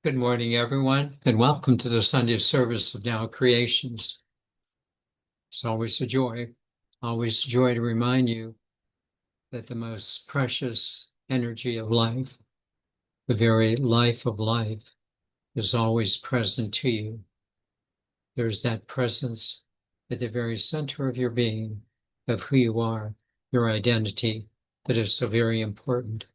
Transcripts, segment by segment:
Good morning, everyone, and welcome to the Sunday service of Now Creations. It's always a joy to remind you that the most precious energy of life, the very life of life, is always present to you. There's that presence at the very center of your being, of who you are, your identity, that is so very important.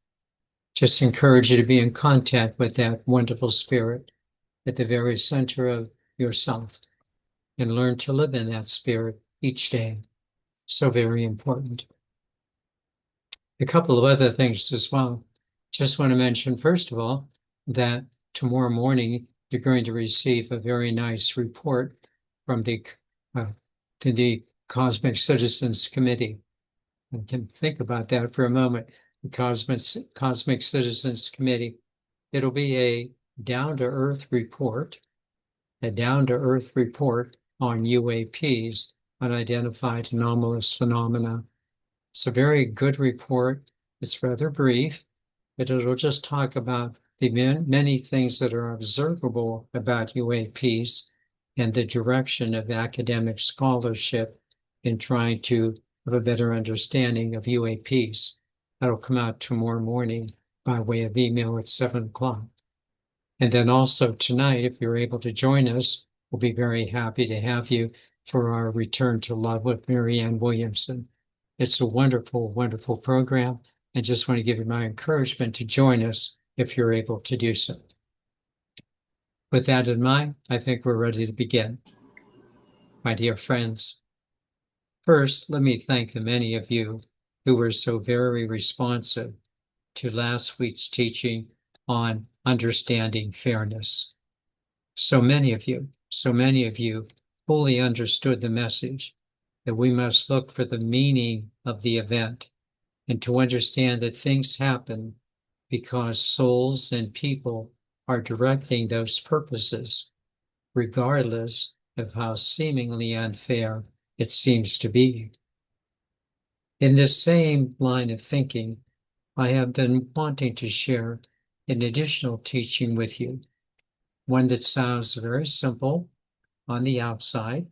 Just encourage you to be in contact with that wonderful spirit at the very center of yourself and learn to live in that spirit each day. So very important. A couple of other things as well. Just want to mention, first of all, that tomorrow morning you're going to receive a very nice report from uh, the Cosmic Citizens Committee. You can think about that for a moment. The Cosmic Citizens Committee. It'll be a down-to-earth report, on UAPs, unidentified anomalous phenomena. It's a very good report. It's rather brief, but it'll just talk about the many things that are observable about UAPs and the direction of academic scholarship in trying to have a better understanding of UAPs. That'll come out tomorrow morning by way of email at 7 o'clock. And then also tonight, if you're able to join us, we'll be very happy to have you for our Return to Love with Marianne Williamson. It's a wonderful, wonderful program. I just want to give you my encouragement to join us if you're able to do so. With that in mind, I think we're ready to begin. My dear friends, first, let me thank the many of you who were so very responsive to last week's teaching on understanding fairness. So many of you fully understood the message that we must look for the meaning of the event and to understand that things happen because souls and people are directing those purposes, regardless of how seemingly unfair it seems to be. In this same line of thinking, I have been wanting to share an additional teaching with you, one that sounds very simple on the outside,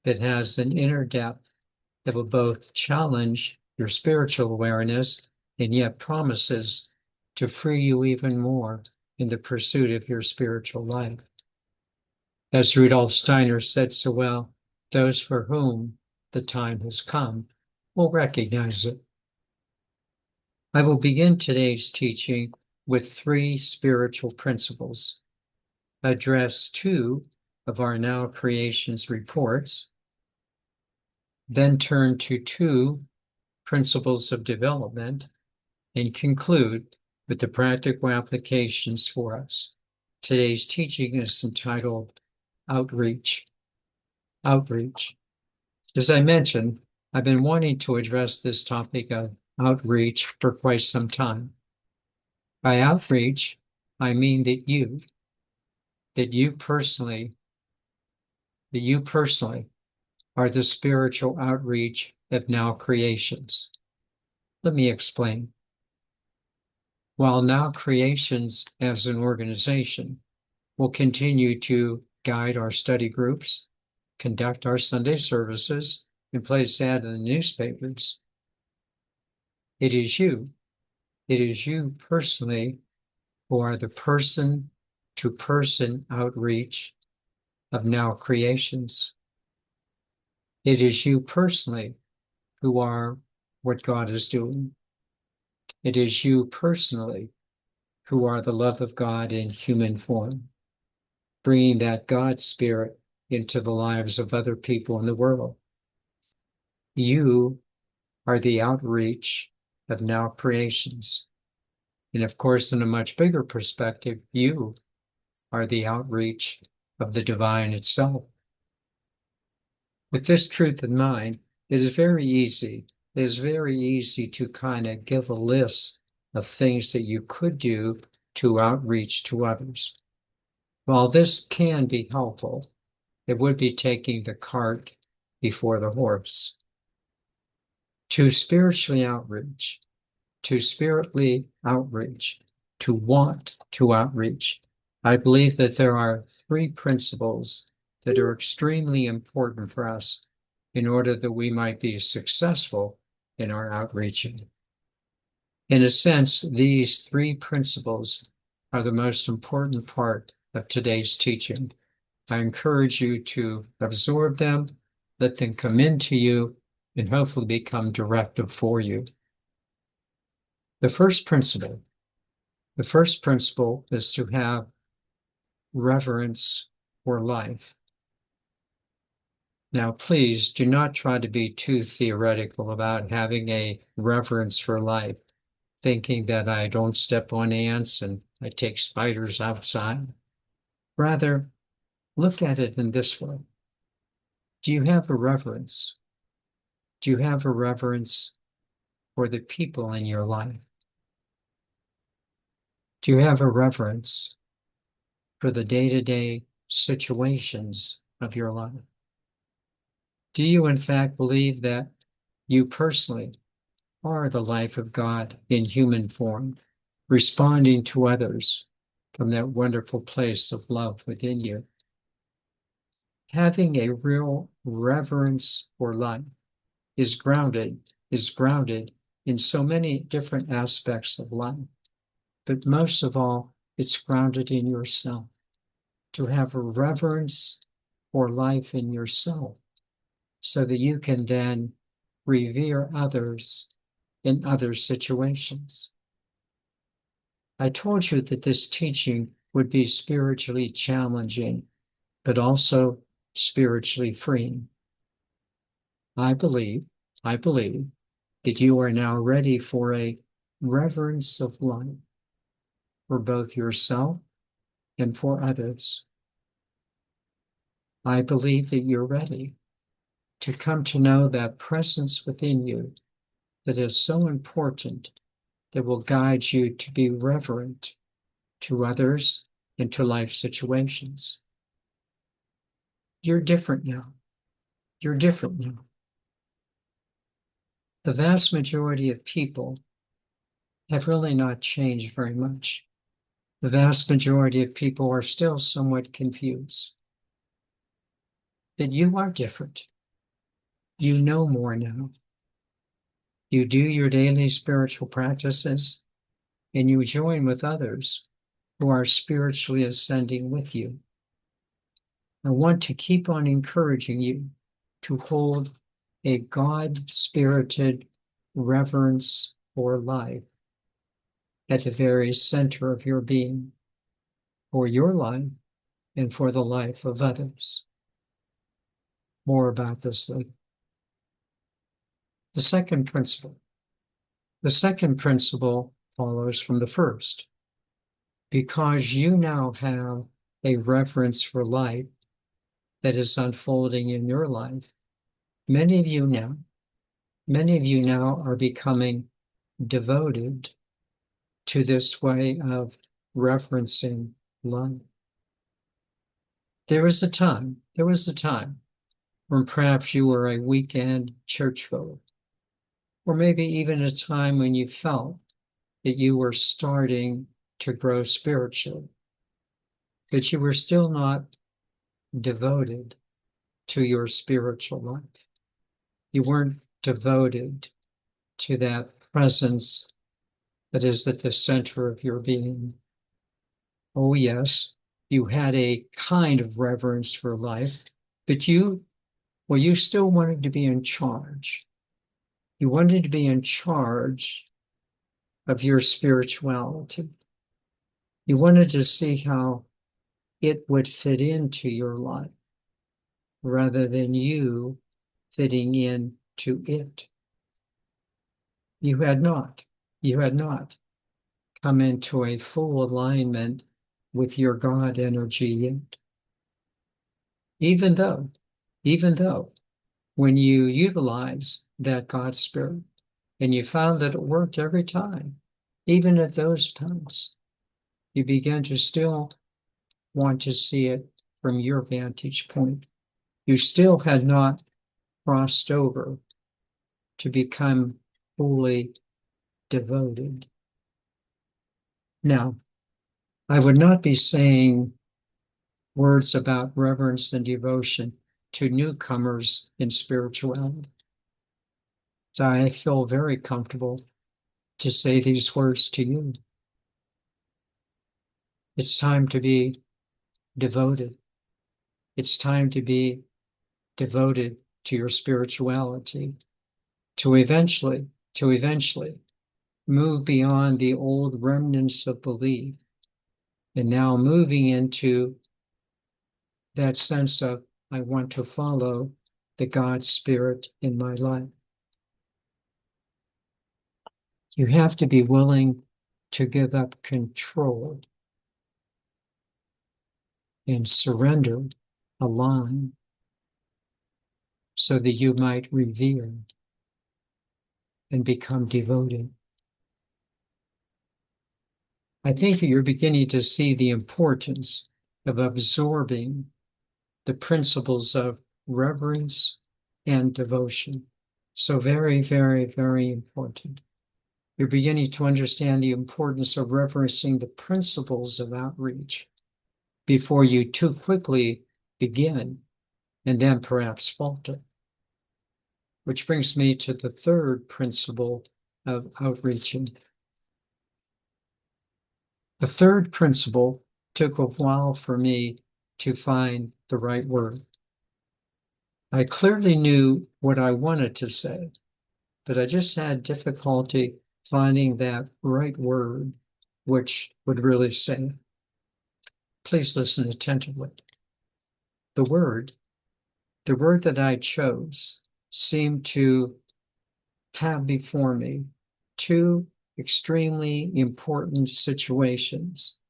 but has an inner depth that will both challenge your spiritual awareness and yet promises to free you even more in the pursuit of your spiritual life. As Rudolf Steiner said so well, those for whom the time has come will recognize it. I will begin today's teaching with 3 spiritual principles, address 2 of our Now Creations reports, then turn to 2 principles of development, and conclude with the practical applications for us. Today's teaching is entitled Outreach. Outreach. As I mentioned, I've been wanting to address this topic of outreach for quite some time. By outreach, I mean that you personally are the spiritual outreach of Now Creations. Let me explain. While Now Creations as an organization will continue to guide our study groups, conduct our Sunday services, and place ads in the newspapers, it is you personally who are the person-to-person outreach of Now Creations. It is you personally who are what God is doing. It is you personally who are the love of God in human form, bringing that God spirit into the lives of other people in the world. You are the outreach of Now Creations. And of course, in a much bigger perspective, you are the outreach of the divine itself. With this truth in mind, it is very easy to kind of give a list of things that you could do to outreach to others. While this can be helpful, it would be taking the cart before the horse. To spiritually outreach, to want to outreach, I believe that there are three principles that are extremely important for us in order that we might be successful in our outreaching. In a sense, these three principles are the most important part of today's teaching. I encourage you to absorb them, let them come into you, and hopefully become directive for you. The first principle is to have reverence for life. Now, please do not try to be too theoretical about having a reverence for life, thinking that I don't step on ants and I take spiders outside. Rather, look at it in this way. Do you have a reverence? Do you have a reverence for the people in your life? Do you have a reverence for the day-to-day situations of your life? Do you, in fact, believe that you personally are the life of God in human form, responding to others from that wonderful place of love within you? Having a real reverence for life is grounded in so many different aspects of life. But most of all, it's grounded in yourself. To have a reverence for life in yourself so that you can then revere others in other situations. I told you that this teaching would be spiritually challenging, but also spiritually freeing. I believe that you are now ready for a reverence of life for both yourself and for others. I believe that you're ready to come to know that presence within you that is so important, that will guide you to be reverent to others and to life situations. You're different now. You're different now. The vast majority of people have really not changed very much. The vast majority of people are still somewhat confused. But you are different. You know more now. You do your daily spiritual practices, and you join with others who are spiritually ascending with you. I want to keep on encouraging you to hold a God-spirited reverence for life at the very center of your being, for your life and for the life of others. More about this later. The second principle follows from the first. Because you now have a reverence for life that is unfolding in your life, many of you now are becoming devoted to this way of reverencing life. There was a time when perhaps you were a weekend churchgoer, or maybe even a time when you felt that you were starting to grow spiritually, but you were still not devoted to your spiritual life. You weren't devoted to that presence that is at the center of your being. Oh, yes, you had a kind of reverence for life, but you still wanted to be in charge. You wanted to be in charge of your spirituality. You wanted to see how it would fit into your life rather than you fitting into it. You had not come into a full alignment with your God energy yet. Even though when you utilize that God spirit and you found that it worked every time, even at those times, you began to still want to see it from your vantage point. You still had not crossed over to become fully devoted. Now, I would not be saying words about reverence and devotion to newcomers in spirituality. So I feel very comfortable to say these words to you. It's time to be devoted. It's time to be devoted to your spirituality, to eventually move beyond the old remnants of belief and now moving into that sense of, I want to follow the God Spirit in my life. You have to be willing to give up control and surrender, align, so that you might revere and become devoted. I think that you're beginning to see the importance of absorbing the principles of reverence and devotion. So very, very, very important. You're beginning to understand the importance of reverencing the principles of outreach before you too quickly begin and then perhaps falter. Which brings me to the third principle of outreaching. The third principle took a while for me to find the right word. I clearly knew what I wanted to say, but I just had difficulty finding that right word which would really say it. Please listen attentively. The word that I chose seemed to have before me two extremely important situations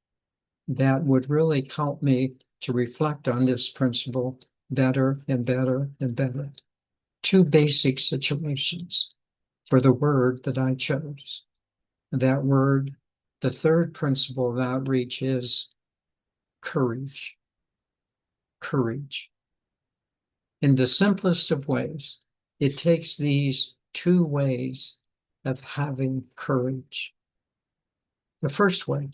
that would really help me to reflect on this principle better and better and better. Two basic situations for the word that I chose. That word, the third principle of outreach is courage. Courage. In the simplest of ways, it takes these two ways of having courage. The first way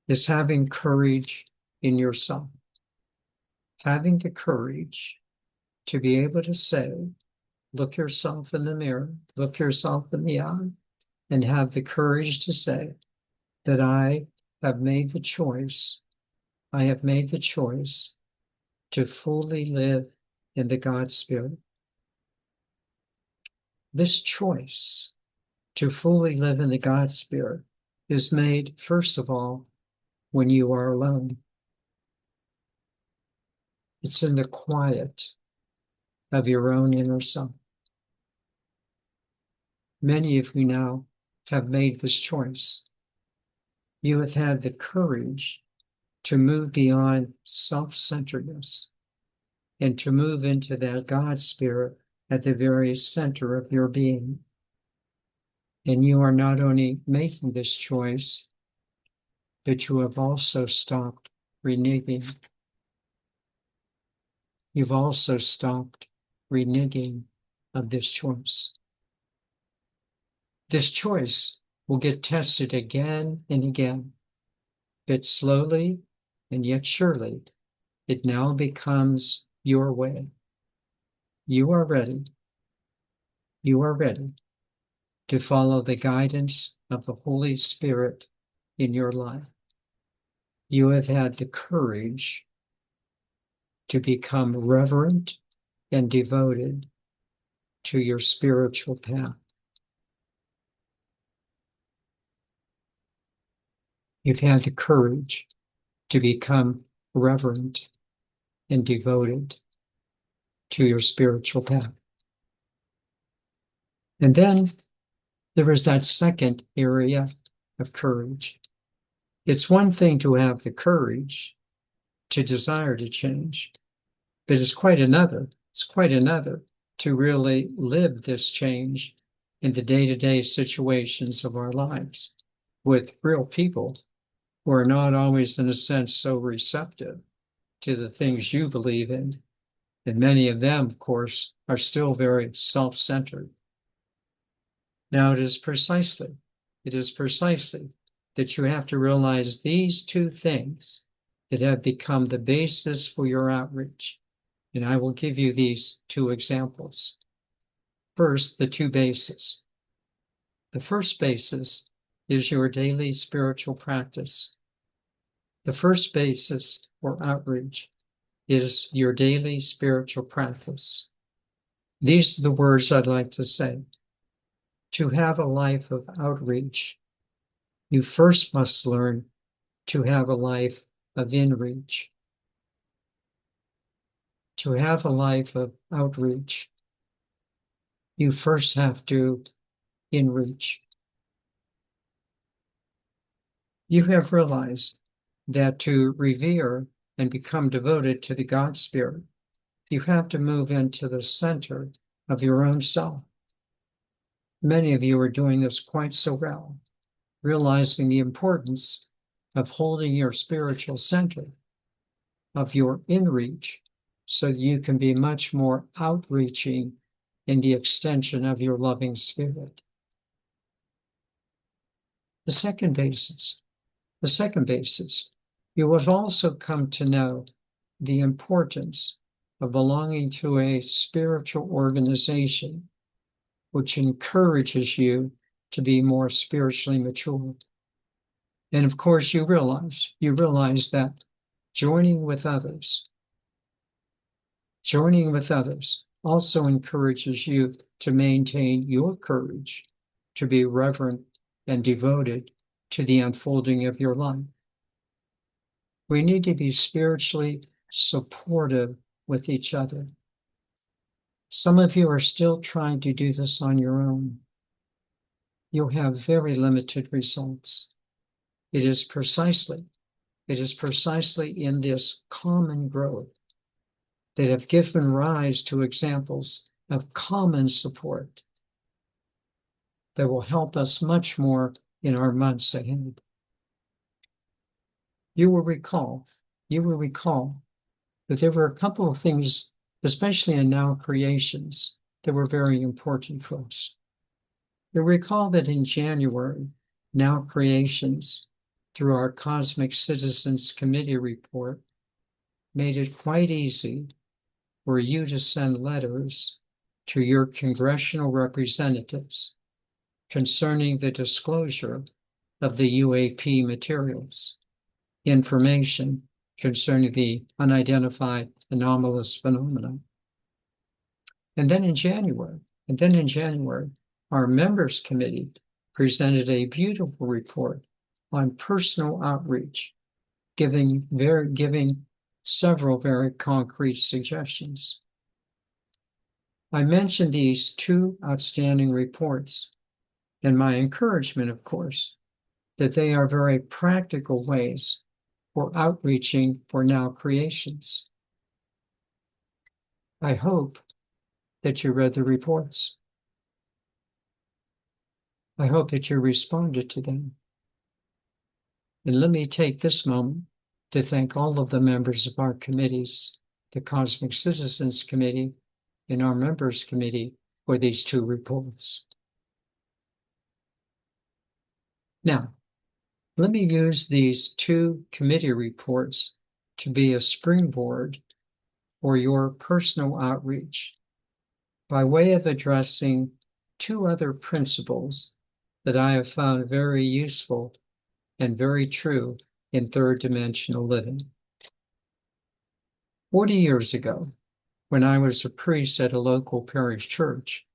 is having courage in yourself. Having the courage to be able to say, look yourself in the mirror, look yourself in the eye, and have the courage to say that I have made the choice to fully live in the God Spirit. This choice to fully live in the God Spirit is made, first of all, when you are alone. It's in the quiet of your own inner self. Many of you now have made this choice. You have had the courage to move beyond self-centeredness and to move into that God Spirit at the very center of your being. And you are not only making this choice, but you have also stopped reneging. You've also stopped reneging of this choice. This choice will get tested again and again, but slowly and yet surely, it now becomes your way. You are ready. You are ready to follow the guidance of the Holy Spirit in your life. You have had the courage to become reverent and devoted to your spiritual path. You've had the courage to become reverent and devoted to your spiritual path. And then there is that second area of courage. It's one thing to have the courage to desire to change, but it's quite another to really live this change in the day-to-day situations of our lives with real people who are not always, in a sense, so receptive to the things you believe in. And many of them, of course, are still very self-centered. Now, it is precisely that you have to realize these two things that have become the basis for your outreach. And I will give you these two examples. First, the two bases. The first basis is your daily spiritual practice. The first basis for outreach is your daily spiritual practice. These are the words I'd like to say. To have a life of outreach, you first must learn to have a life of inreach. To have a life of outreach, you first have to inreach. You have realized that to revere and become devoted to the God Spirit, you have to move into the center of your own self. Many of you are doing this quite so well, realizing the importance of holding your spiritual center, of your inreach, so that you can be much more outreaching in the extension of your loving spirit. The second basis, you will also come to know the importance of belonging to a spiritual organization which encourages you to be more spiritually mature. And of course, you realize that joining with others also encourages you to maintain your courage, to be reverent and devoted to the unfolding of your life. We need to be spiritually supportive with each other. Some of you are still trying to do this on your own. You'll have very limited results. It is precisely in this common growth that have given rise to examples of common support that will help us much more in our months ahead. You will recall that there were a couple of things, especially in Now Creations, that were very important for us. You'll recall that in January, Now Creations, through our Cosmic Citizens Committee report, made it quite easy for you to send letters to your congressional representatives concerning the disclosure of the UAP materials, information concerning the unidentified anomalous phenomena. And then in January, our members committee presented a beautiful report on personal outreach, giving several very concrete suggestions. I mentioned these two outstanding reports and my encouragement, of course, that they are very practical ways for outreaching for Now Creations. I hope that you read the reports. I hope that you responded to them. And let me take this moment to thank all of the members of our committees, the Cosmic Citizens Committee and our Members Committee, for these two reports. Now, let me use these two committee reports to be a springboard for your personal outreach by way of addressing two other principles that I have found very useful and very true in third dimensional living. 40 years ago, when I was a priest at a local parish church,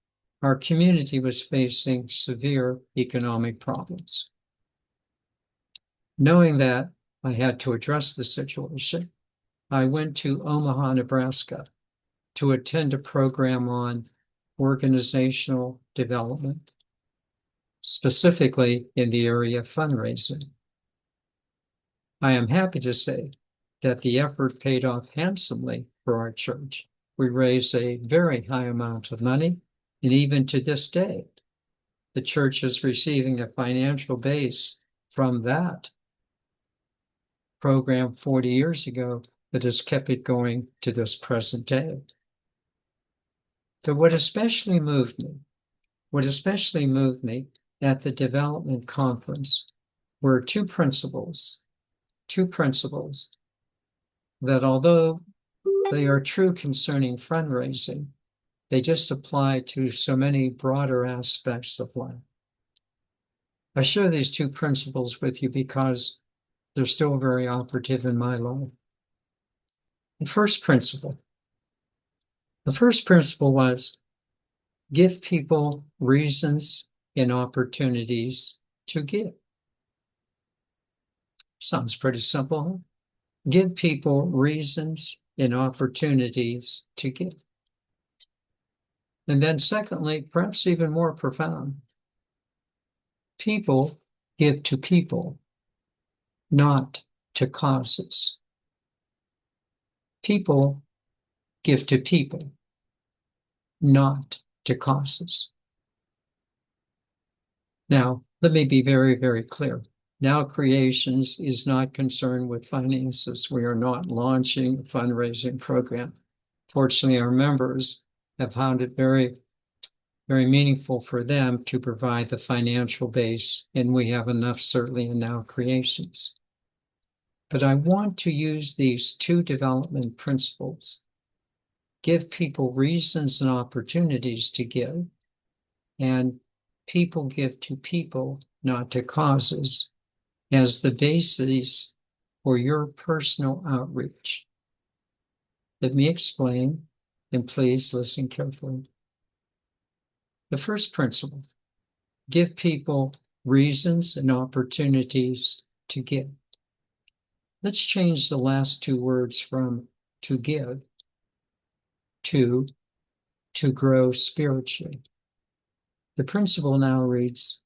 our community was facing severe economic problems. Knowing that I had to address the situation, I went to Omaha, Nebraska to attend a program on organizational development, specifically in the area of fundraising. I am happy to say that the effort paid off handsomely for our church. We raised a very high amount of money, and even to this day, the church is receiving a financial base from that program 40 years ago that has kept it going to this present day. So what especially moved me at the development conference were two principles that, although they are true concerning fundraising, they just apply to so many broader aspects of life. I share these two principles with you because they're still very operative in my life. The first principle was give people reasons and opportunities to give. Sounds pretty simple. Give people reasons and opportunities to give. And then secondly, perhaps even more profound, people give to people, not to causes. People give to people, not to causes. Now, let me be very, very clear. Now Creations is not concerned with finances. We are not launching a fundraising program. Fortunately, our members have found it very, very meaningful for them to provide the financial base, and we have enough certainly in Now Creations. But I want to use these two development principles. Give people reasons and opportunities to give, and people give to people, not to causes, as the basis for your personal outreach. Let me explain, and please listen carefully. The first principle, give people reasons and opportunities to give. Let's change the last two words from to give to grow spiritually. The principle now reads,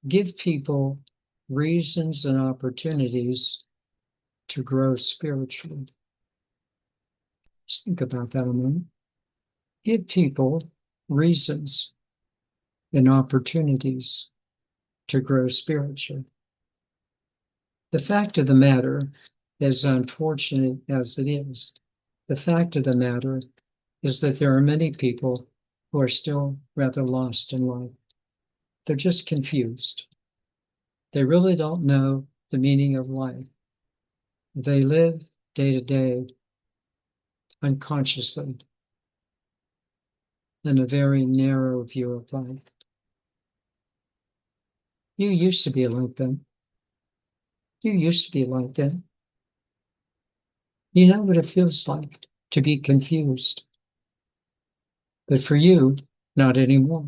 give people reasons and opportunities to grow spiritually. Just think about that a moment. Give people reasons and opportunities to grow spiritually. The fact of the matter, as unfortunate as it is, the fact of the matter is that there are many people who are still rather lost in life. They're just confused. They really don't know the meaning of life. They live day to day unconsciously in a very narrow view of life. You used to be like them. You used to be like them. You know what it feels like to be confused. But for you, not anymore.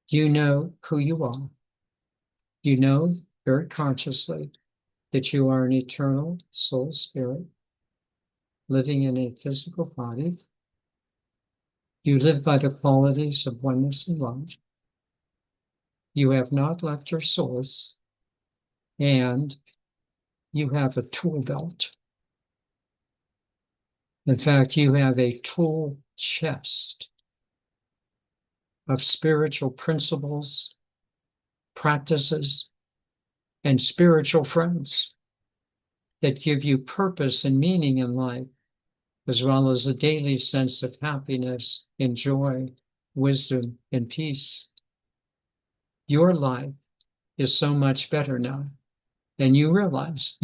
You know who you are. You know very consciously that you are an eternal soul spirit living in a physical body. You live by the qualities of oneness and love. You have not left your source, and you have a tool belt. In fact, you have a tool chest of spiritual principles, practices, and spiritual friends that give you purpose and meaning in life, as well as a daily sense of happiness and joy, wisdom and peace. Your life is so much better now, and you realize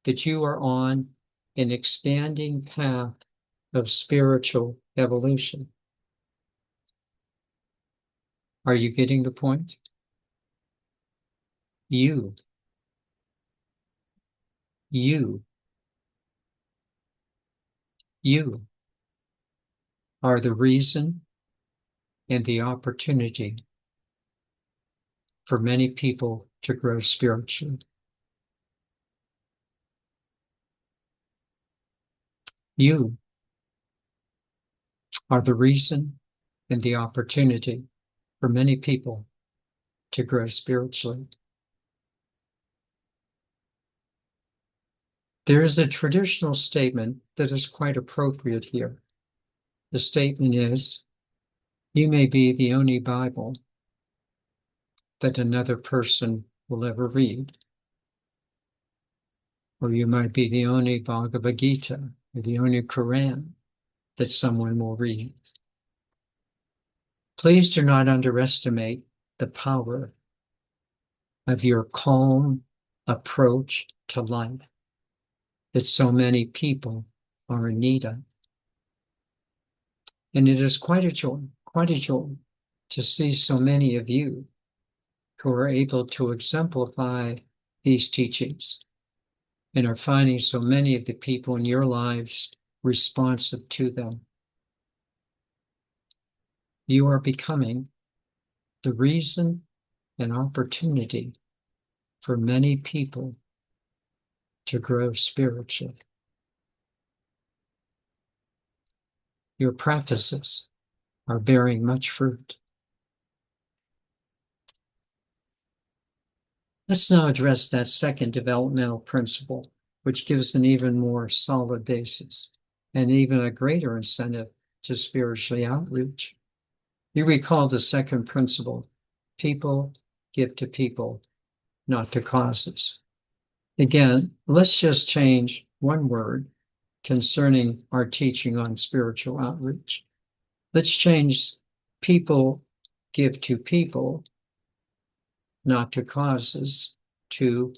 that you are on an expanding path of spiritual evolution. Are you getting the point? You are the reason and the opportunity for many people to grow spiritually. You are the reason and the opportunity for many people to grow spiritually. There is a traditional statement that is quite appropriate here. The statement is, you may be the only Bible that another person will ever read. Or you might be the only Bhagavad Gita, or the only Quran that someone will read. Please do not underestimate the power of your calm approach to life that so many people are in need of. And it is quite a joy to see so many of you who are able to exemplify these teachings and are finding so many of the people in your lives responsive to them. You are becoming the reason and opportunity for many people to grow spiritually. Your practices are bearing much fruit. Let's now address that second developmental principle, which gives an even more solid basis and even a greater incentive to spiritually outreach. You recall the second principle: people give to people, not to causes. Again, let's just change one word concerning our teaching on spiritual outreach. Let's change people give to people, not to causes, to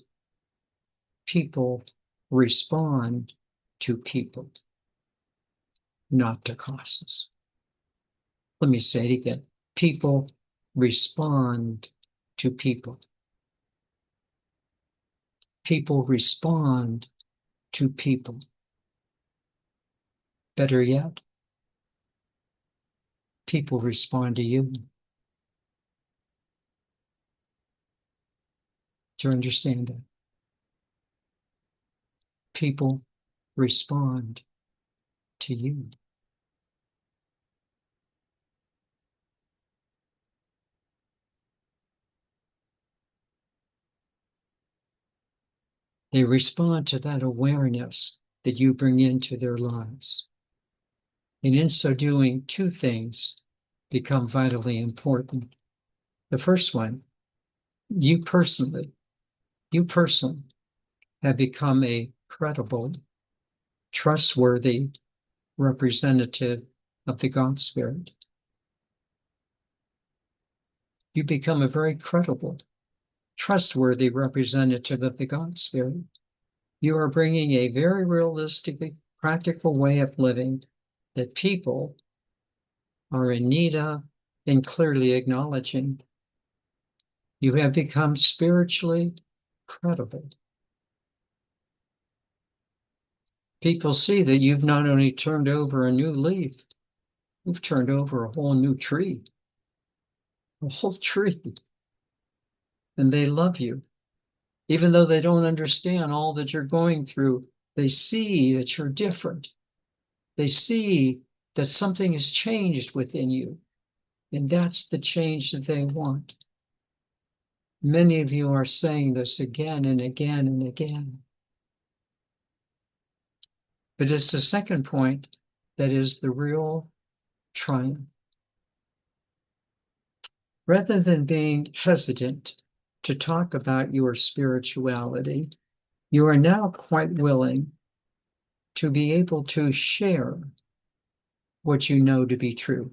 people respond to people, not to causes. Let me say it again. People respond to people. People respond to people. Better yet, people respond to you. Do you understand that? People respond to you. They respond to that awareness that you bring into their lives. And in so doing, two things become vitally important. The first one, you personally have become a credible, trustworthy representative of the God Spirit. You become a very credible, trustworthy representative of the God Spirit. You are bringing a very realistic, practical way of living that people are in need of and clearly acknowledging. You have become spiritually credible. People see that you've not only turned over a new leaf, you've turned over a whole new tree, a whole tree. And they love you. Even though they don't understand all that you're going through, they see that you're different. They see that something has changed within you. And that's the change that they want. Many of you are saying this again and again and again. But it's the second point that is the real triumph. Rather than being hesitant to talk about your spirituality, you are now quite willing to be able to share what you know to be true.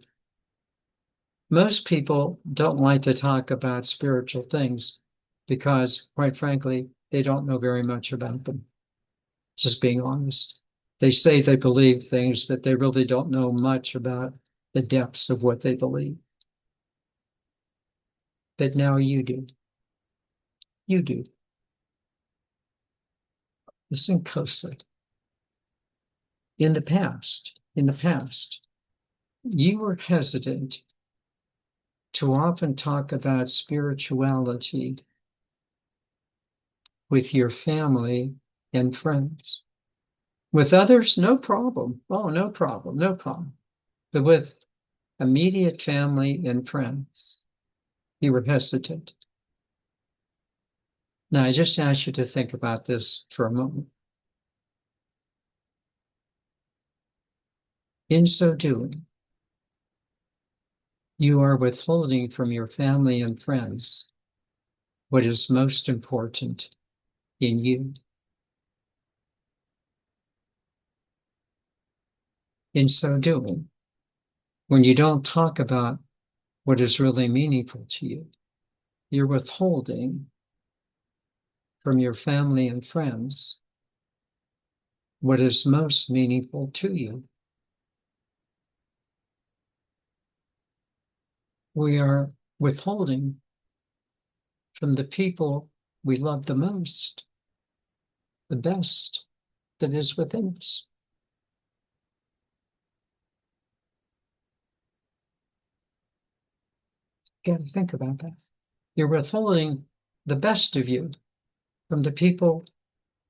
Most people don't like to talk about spiritual things because, quite frankly, they don't know very much about them. Just being honest. They say they believe things that they really don't know much about the depths of what they believe. But now you do. You do. Listen closely. In the past, you were hesitant to often talk about spirituality with your family and friends. With others, no problem. Oh, no problem, no problem. But with immediate family and friends, you were hesitant. Now, I just ask you to think about this for a moment. In so doing, you are withholding from your family and friends what is most important in you. In so doing, when you don't talk about what is really meaningful to you, you're withholding from your family and friends what is most meaningful to you. We are withholding from the people we love the most the best that is within us. You got to think about that. You're withholding the best of you from the people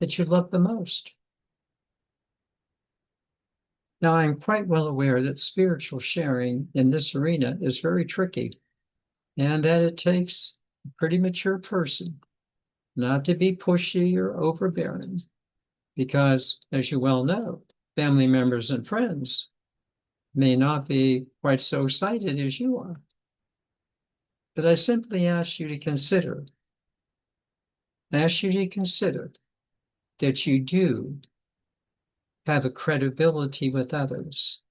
that you love the most. Now, I'm quite well aware that spiritual sharing in this arena is very tricky, and that it takes a pretty mature person not to be pushy or overbearing, because, as you well know, family members and friends may not be quite so excited as you are. But I simply ask you to consider that you do have a credibility with others.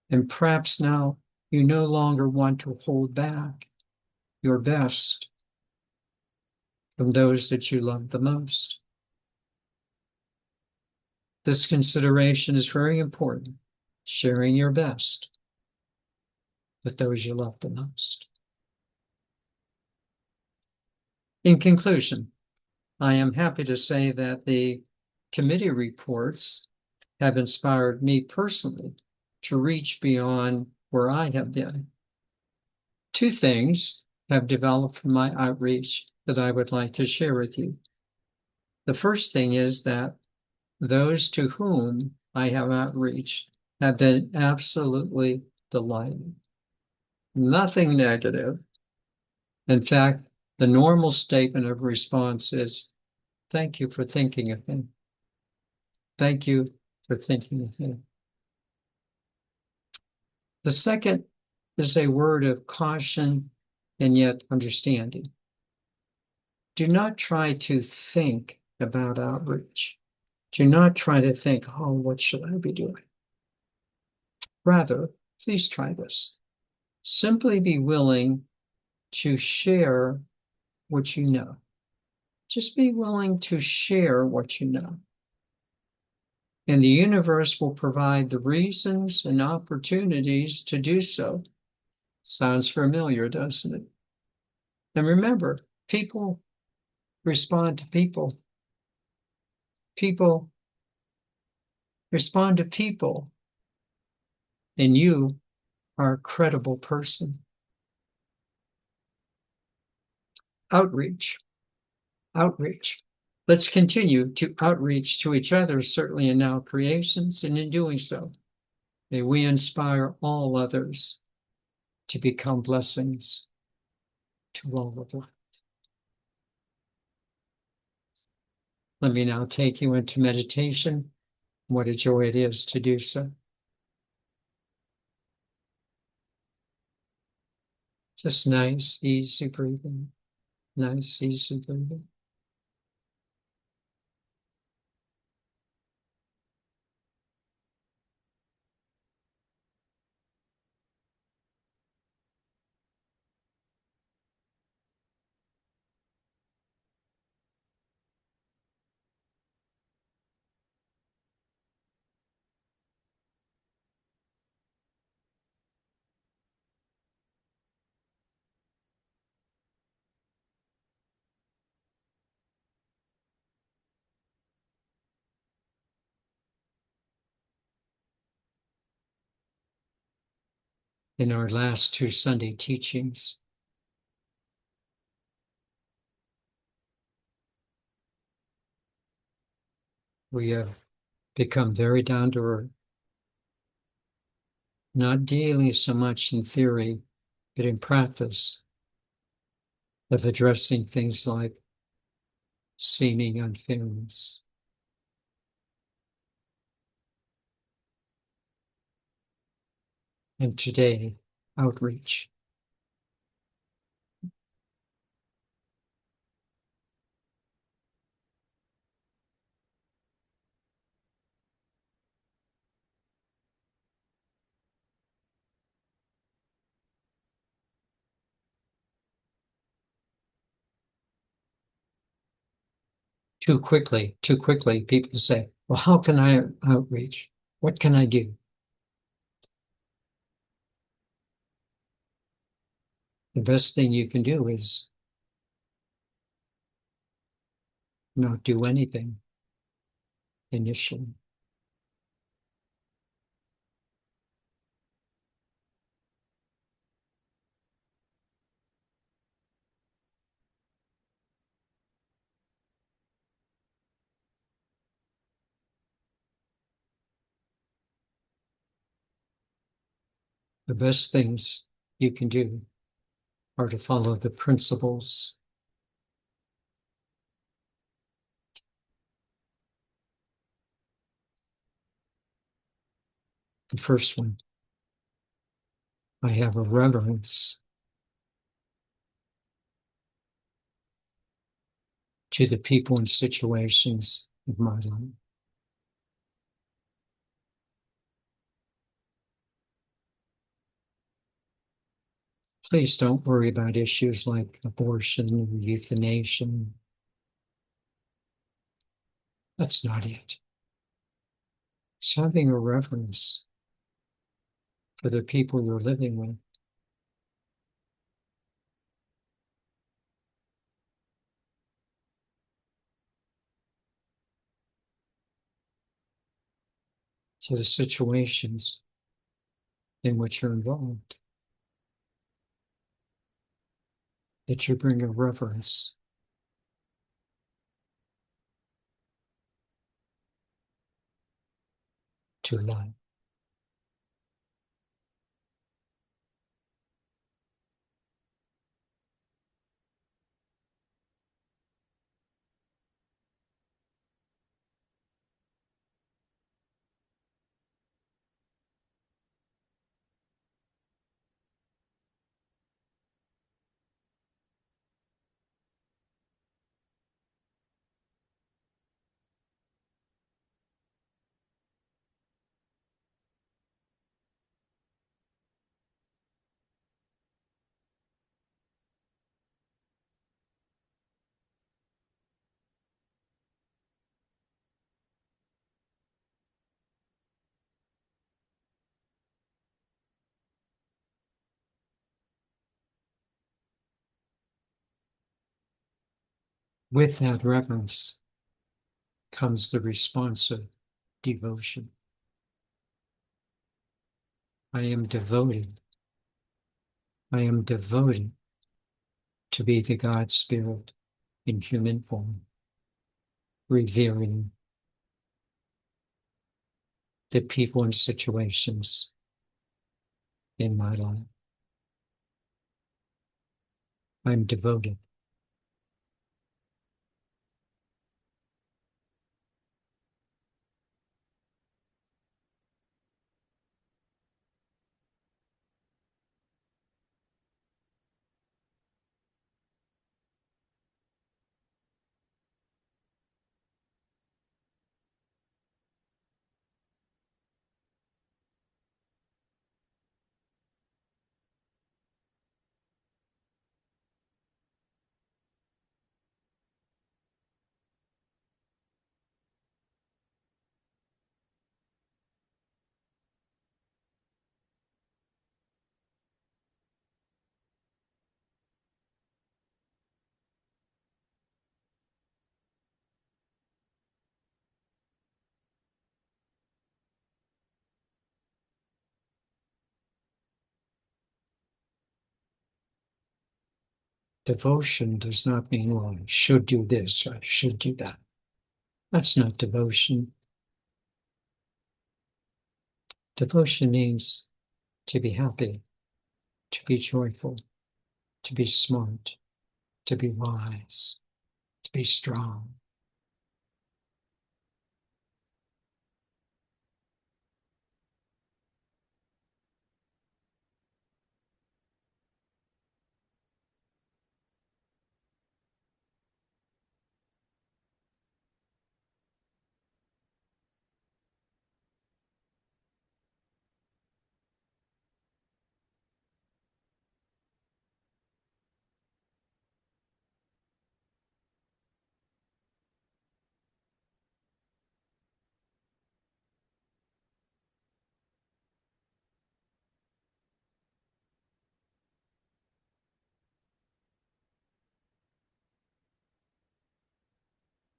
And perhaps now you no longer want to hold back your best from those that you love the most. This consideration is very important, sharing your best with those you love the most. In conclusion, I am happy to say that the committee reports have inspired me personally to reach beyond where I have been. Two things have developed from my outreach that I would like to share with you. The first thing is that those to whom I have outreached have been absolutely delighted. Nothing negative. In fact, the normal statement of response is, "Thank you for thinking of me. Thank you for thinking of me." The second is a word of caution and yet understanding. Do not try to think about outreach. Do not try to think, oh, what should I be doing? Rather, please try this. Simply be willing to share what you know. Just be willing to share what you know. And the universe will provide the reasons and opportunities to do so. Sounds familiar, doesn't it? And remember, people respond to people. People respond to people, and you are a credible person. Outreach. Outreach. Let's continue to outreach to each other, certainly in now creations, and in doing so, may we inspire all others to become blessings to all of life. Let me now take you into meditation. What a joy it is to do so. Just nice, easy breathing. Nice, easy breathing. In our last two Sunday teachings, we have become very down to earth, not dealing so much in theory, but in practice of addressing things like seeming unfairness. And today, outreach. too quickly, people say, well, how can I outreach? What can I do? The best thing you can do is not do anything initially. The best things you can do are to follow the principles. The first one, I have a reverence to the people and situations of my life. Please don't worry about issues like abortion or euthanasia. That's not it. It's having a reverence for the people you're living with. To the situations in which you're involved, that you bring a reverence to life. With that reverence comes the responsive devotion. I am devoted. I am devoted to be the God Spirit in human form, revering the people and situations in my life. I'm devoted. Devotion does not mean, well, I should do this or I should do that. That's not devotion. Devotion means to be happy, to be joyful, to be smart, to be wise, to be strong.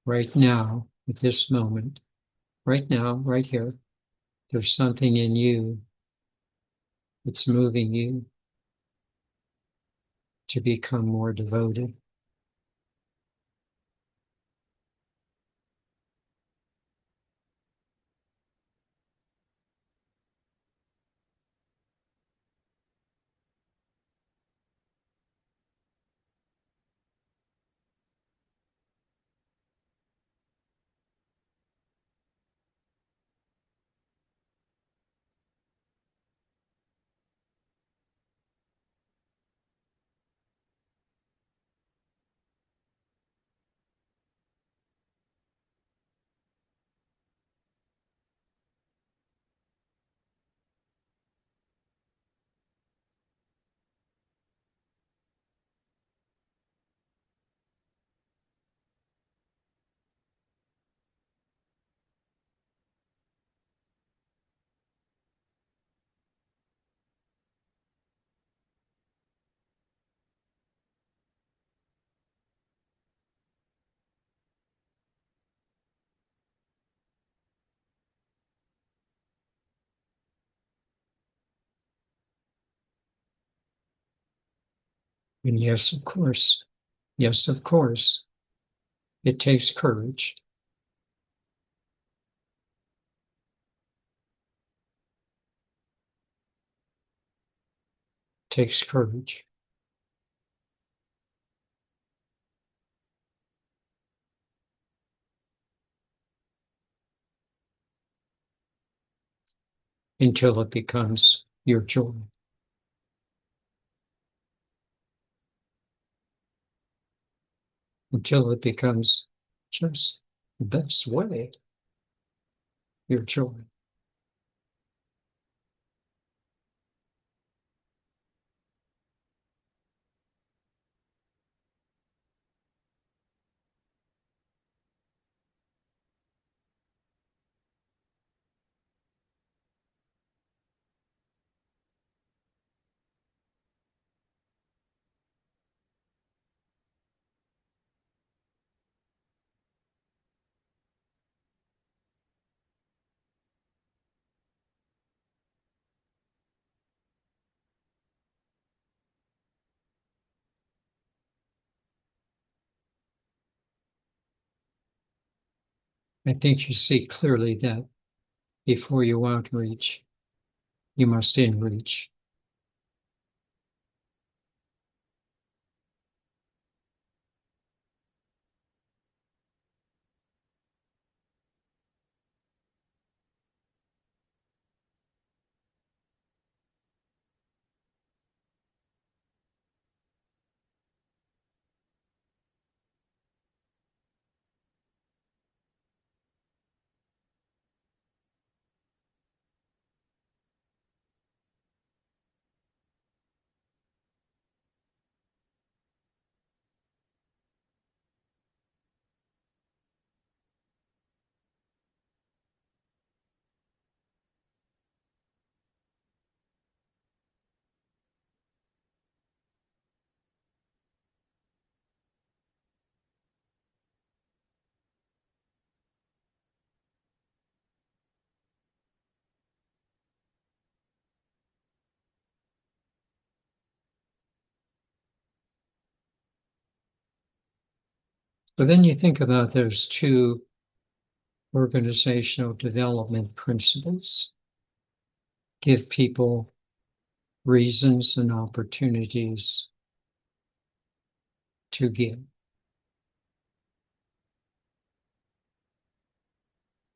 right now, at this moment, right now, right here, there's something in you that's moving you to become more devoted. And yes, of course, it takes courage. It takes courage. Until it becomes your joy. Until it becomes just the best way, your joy. I think you see clearly that before you outreach, you must inreach. So then you think about those two organizational development principles. Give people reasons and opportunities to give.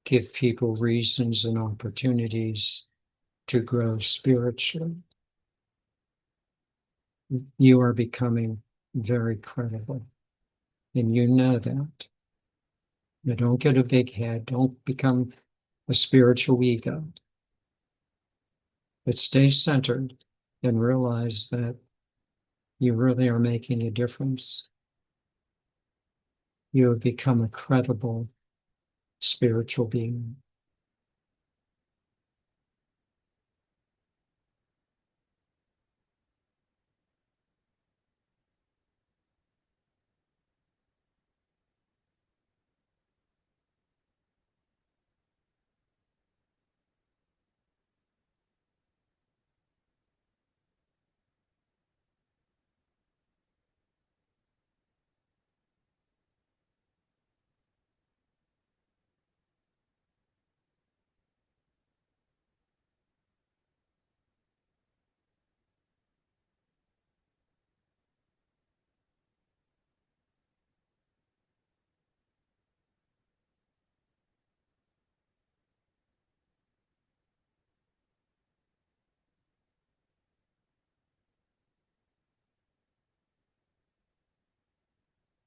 Give people reasons and opportunities to grow spiritually. You are becoming very credible, and you know that. You don't get a big head. Don't become a spiritual ego, but stay centered and realize that you really are making a difference. You have become a credible spiritual being.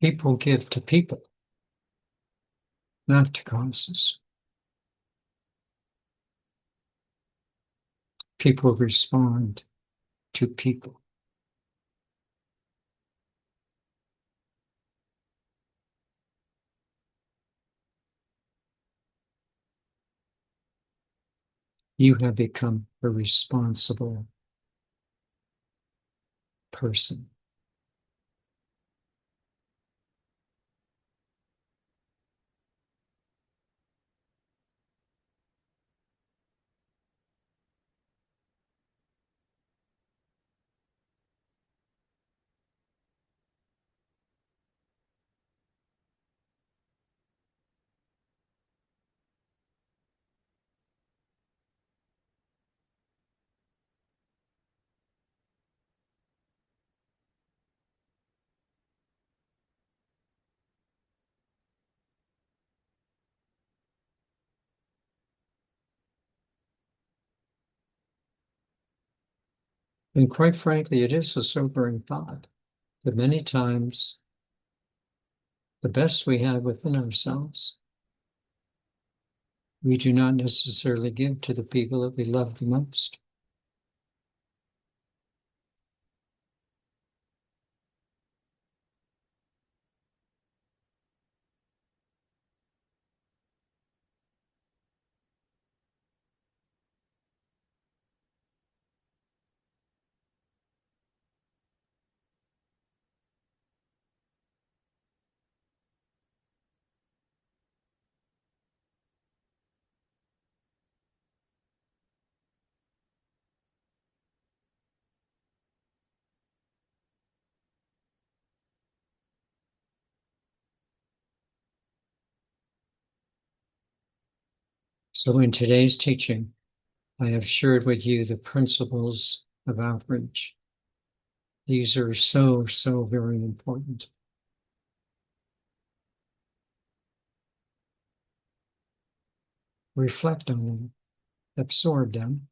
People give to people, not to causes. People respond to people. You have become a responsible person. And quite frankly, it is a sobering thought that many times the best we have within ourselves, we do not necessarily give to the people that we love the most. So in today's teaching, I have shared with you the principles of outreach. These are so, so very important. Reflect on them, absorb them,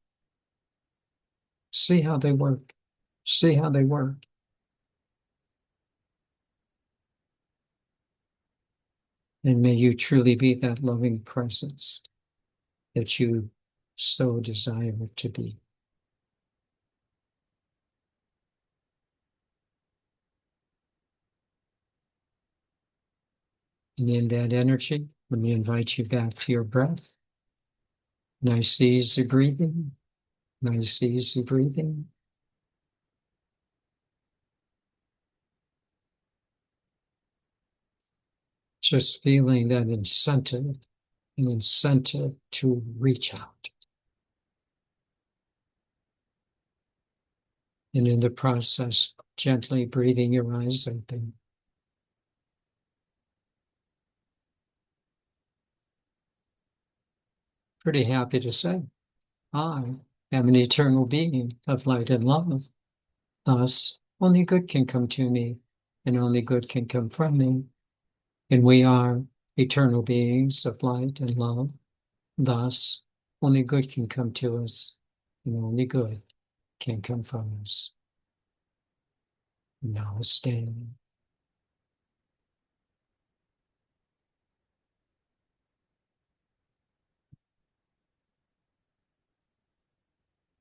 see how they work, see how they work. And may you truly be that loving presence that you so desire to be. And in that energy, let me invite you back to your breath. Nice easy breathing, nice easy breathing. Just feeling that incentive, an incentive to reach out. And in the process, gently breathing your eyes open. Pretty happy to say, I am an eternal being of light and love. Thus, only good can come to me, and only good can come from me. And we are eternal beings of light and love. Thus, only good can come to us, and only good can come from us. Namaste.